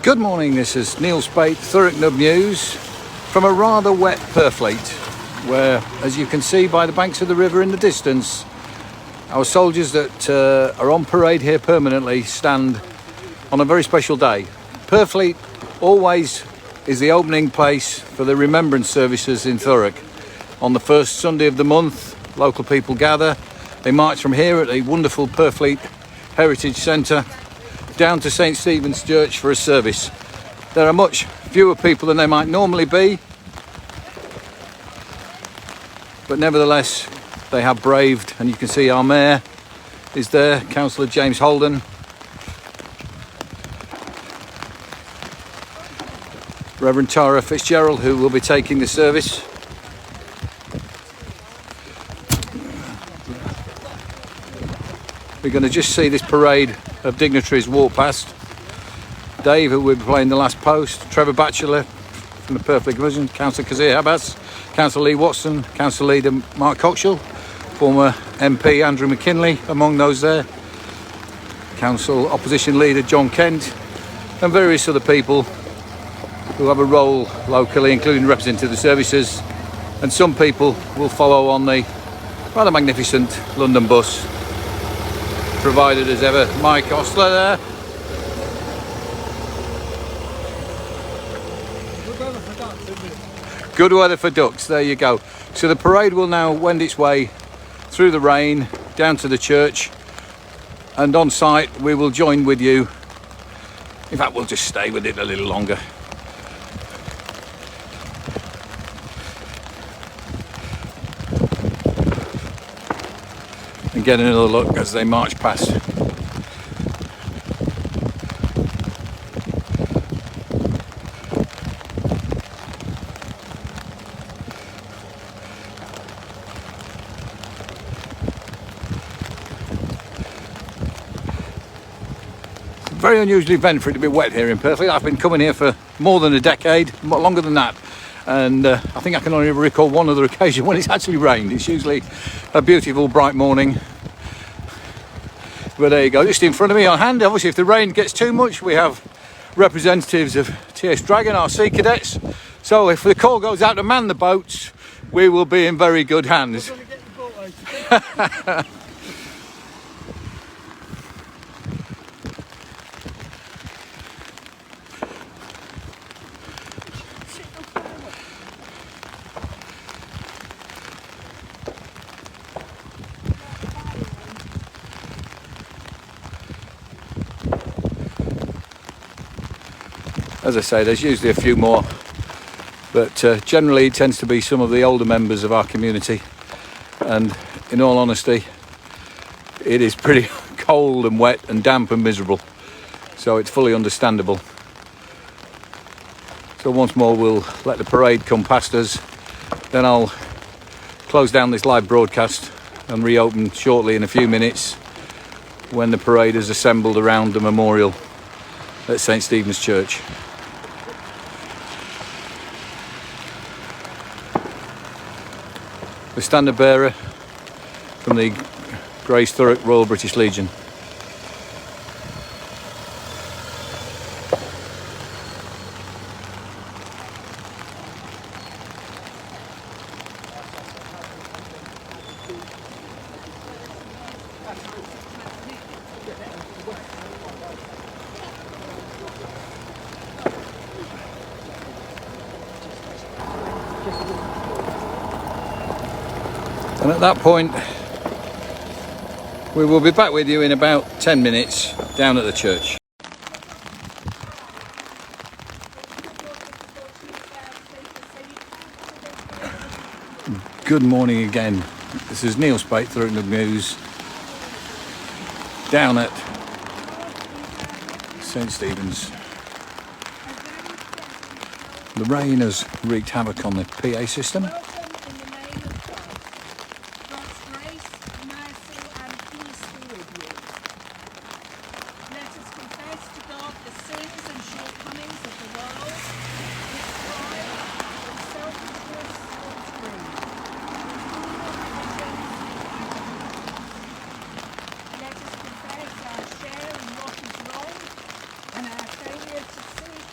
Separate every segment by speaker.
Speaker 1: Good morning, this is Neil Spate, Thurrock Nub News, from a rather wet Purfleet, where, as you can see by the banks of the river in the distance, our soldiers that are on parade here permanently stand on a very special day. Purfleet always is the opening place for the remembrance services in Thurrock. On the first Sunday of the month, local people gather. They march from here at the wonderful Purfleet Heritage Centre down to St Stephen's Church for a service. There are much fewer people than there might normally be, but nevertheless they have braved, and you can see our mayor is there, Councillor James Holden, Reverend Tara Fitzgerald, who will be taking the service. We're going to just see this parade of dignitaries walk past. Dave, who will be playing the last post, Trevor Batchelor from the Purfleet Division, Councillor Kazir Habas, Councillor Lee Watson, Councillor Leader Mark Coxshall, former MP Andrew McKinley among those there, Council Opposition Leader John Kent, and various other people who have a role locally, including representing the services, and some people will follow on the rather magnificent London bus, provided as ever. Mike Ostler there. Good weather for ducks, there you go. So the parade will now wend its way through the rain down to the church, and on site we will join with you. In fact, we'll just stay with it a little longer. And get another look as they march past. Very unusual event for it to be wet here in Purfleet. I've been coming here for more than a decade, longer than that, and I think I can only recall one other occasion when it's actually rained. It's usually a beautiful bright morning, but there you go, just in front of me on hand. Obviously if the rain gets too much, we have representatives of TS Dragon, our sea cadets, so if the call goes out to man the boats, we will be in very good hands. As I say, there's usually a few more, but generally it tends to be some of the older members of our community, and in all honesty it is pretty cold and wet and damp and miserable, so it's fully understandable. So once more we'll let the parade come past us, then I'll close down this live broadcast and reopen shortly in a few minutes when the parade is assembled around the memorial at St Stephen's Church. The standard bearer from the Grace Thurrock Royal British Legion. And at that point, we will be back with you in about 10 minutes down at the church. Good morning again. This is Neil Spate, Thurrock Nub News, down at St Stephen's. The rain has wreaked havoc on the PA system.
Speaker 2: Let us confess our share in what is wrong and our failure to see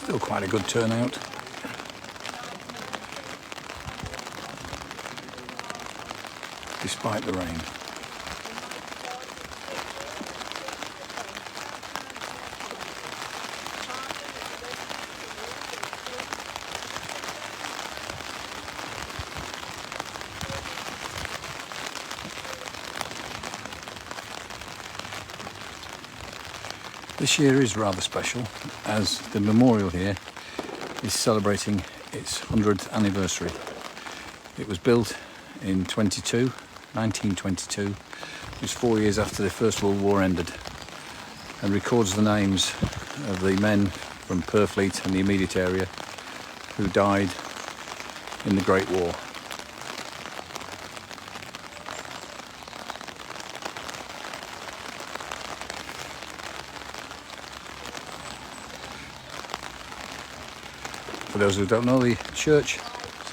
Speaker 1: Still quite a good turnout. Despite the rain. This year is rather special as the memorial here is celebrating its 100th anniversary. It was built in 1922, just 4 years after the First World War ended, and records the names of the men from Purfleet and the immediate area who died in the Great War. For those who don't know, the church,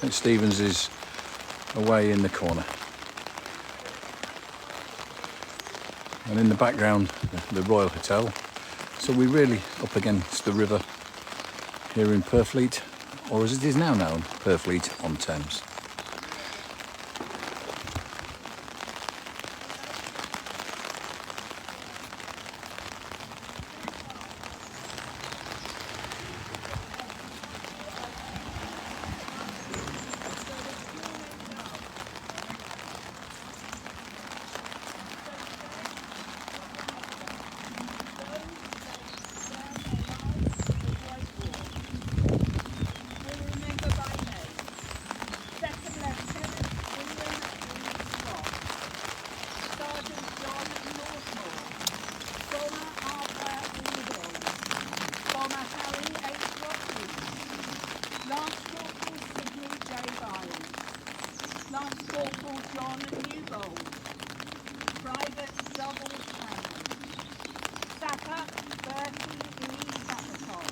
Speaker 1: St Stephen's, is away in the corner. And in the background, the Royal Hotel. So we're really up against the river here in Purfleet, or as it is now known, Purfleet on Thames.
Speaker 2: John Newbold, Private Double Cannon, Sapper Bertie E. Sapperton,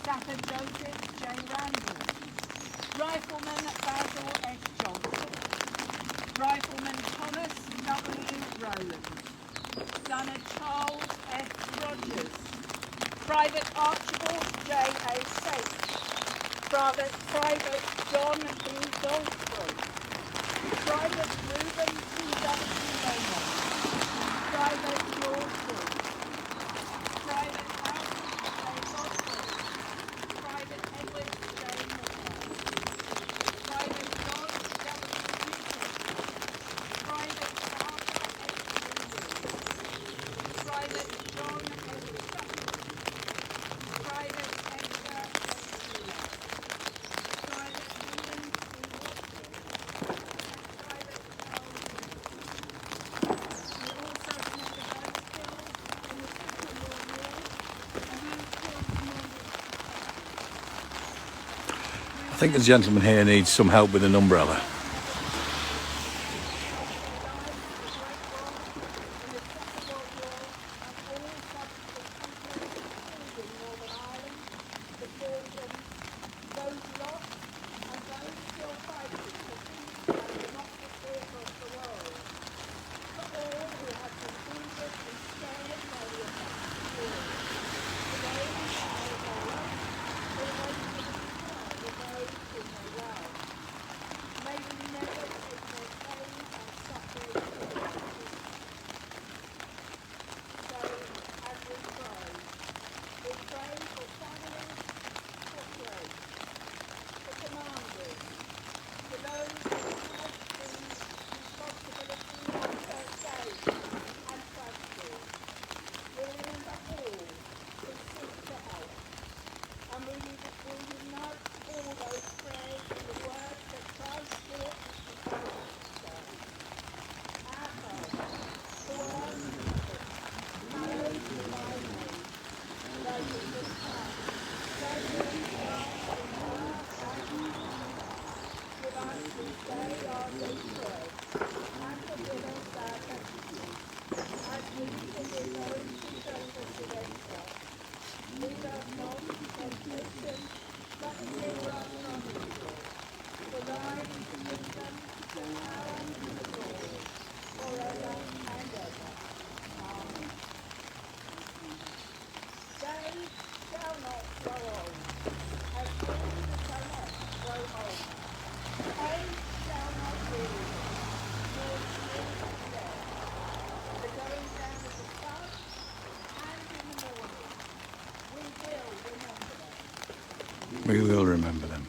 Speaker 2: Sapper Joseph J. Randall, Rifleman Basil S. Johnson, Rifleman Thomas W. Rowland, Gunner Charles S. Rogers, Private Archibald J. A. Sate, Private John B. Goldthwait, Private Reuben T. W. Raymond, Private George Wood, Private Alfred J. Godfrey, Private Edward J. Miller, Private John W. Newton, Private Arthur H. Williams, Private John H. Sutton, Private Edgar H. Miller, Private William C. Watson, Private Charles He also committed those killed in the Second World War and those killed in World War
Speaker 1: I think the gentleman here needs some help with an umbrella.
Speaker 2: May
Speaker 1: We will remember them.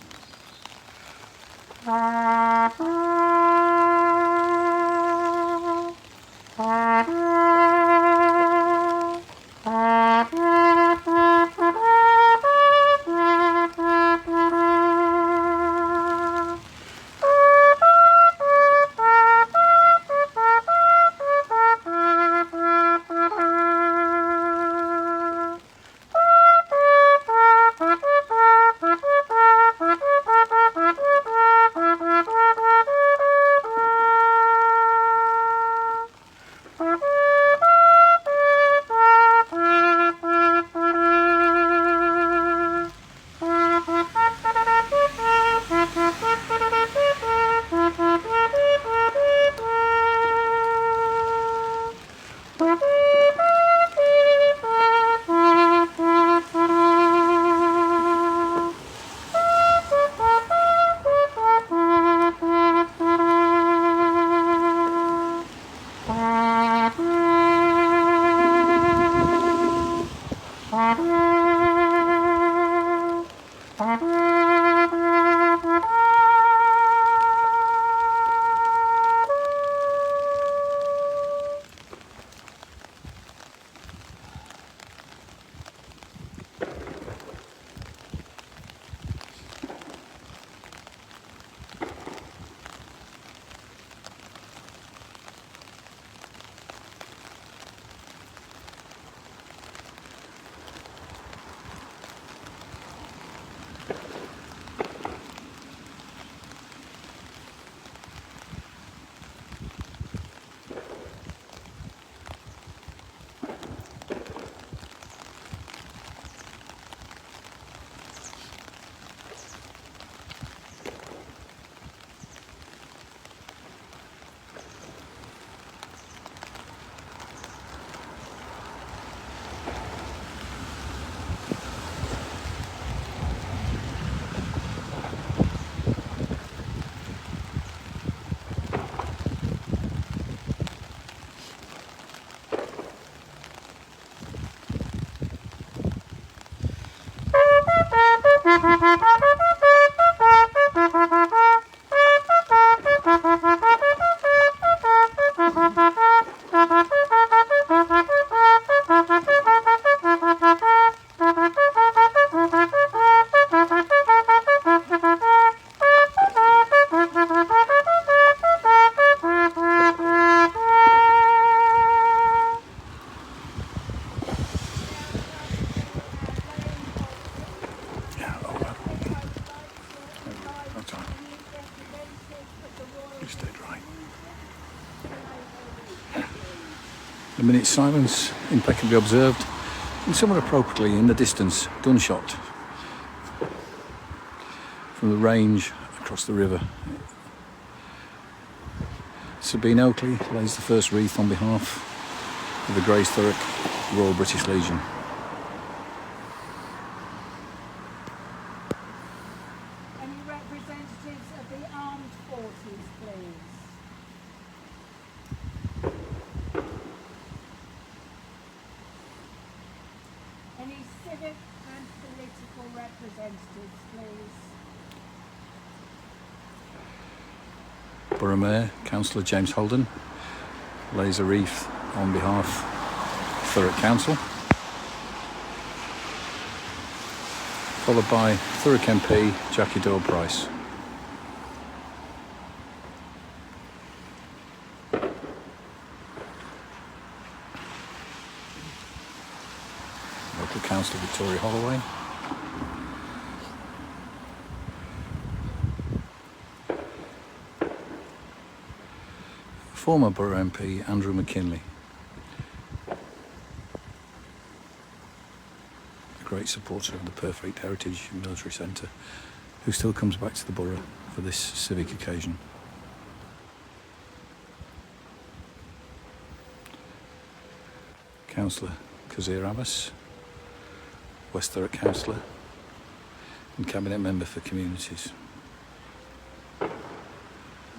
Speaker 1: A minute's silence, impeccably observed, and somewhat appropriately in the distance, gunshot from the range across the river. Sabine Oakley lays the first wreath on behalf of the Grace Thurrock Royal British Legion.
Speaker 2: Any representatives of the armed forces, please? Any civic and political representatives, please?
Speaker 1: Borough Mayor, Councillor James Holden, lays a wreath on behalf of Thurrock Council, followed by Thurrock MP Jackie Doyle Price. Local Councillor Victoria Holloway. Former Borough MP Andrew McKinley, a great supporter of the Purfleet Heritage Military Centre, who still comes back to the borough for this civic occasion. Councillor Kazir Abbas, West Thurrock Councillor and Cabinet Member for Communities.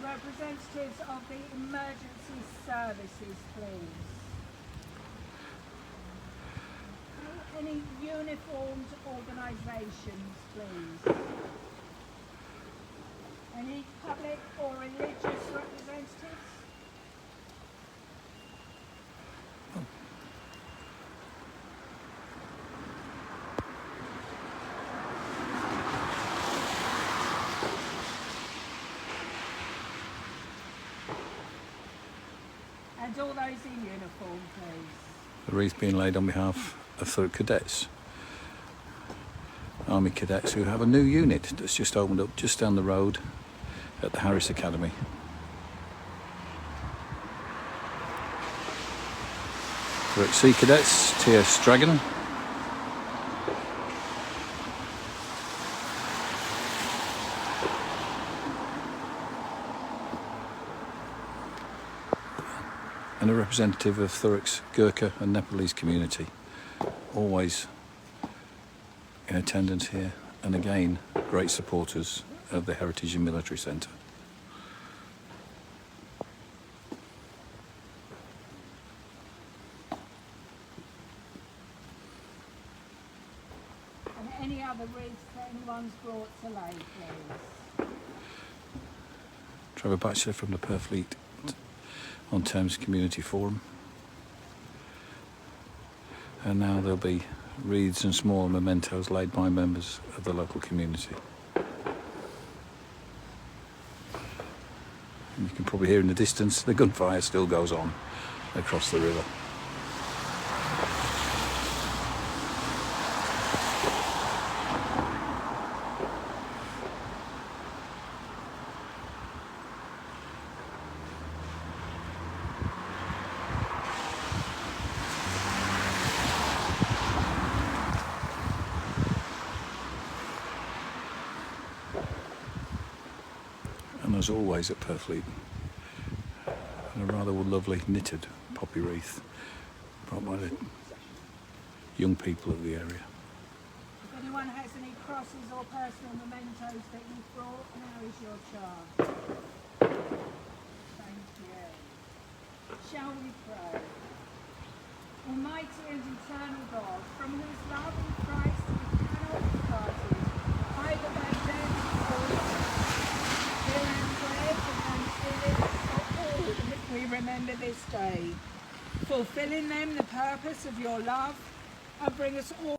Speaker 2: Representatives of the emergency services, please. any uniformed organisations, please? Any public or religious representatives? And all those in uniform, please.
Speaker 1: The wreath being laid on behalf of Thurrock Cadets, Army Cadets, who have a new unit that's just opened up just down the road at the Harris Academy. Thurrock Sea Cadets, TS Dragon. And a representative of Thurrock's Gurkha and Nepalese community, always in attendance here, and again great supporters of the Heritage and Military Centre.
Speaker 2: And any other wreaths that anyone's brought to lay, please.
Speaker 1: Trevor Batchelor from the Purfleet on Thames Community Forum. And now there'll be wreaths and small mementos laid by members of the local community. And you can probably hear in the distance the gunfire still goes on across the river. And as always at Purfleet, a rather lovely knitted poppy wreath brought by the young people of the area.
Speaker 2: If anyone has any crosses or personal mementos that you've brought, now is your chance. Thank you. Shall we pray? Almighty and eternal God, from whose love in Christ we cannot be parted, either by death or life, hear our prayers and thanksgiving for all that we remember this day, fulfilling them the purpose of your love, and bring us all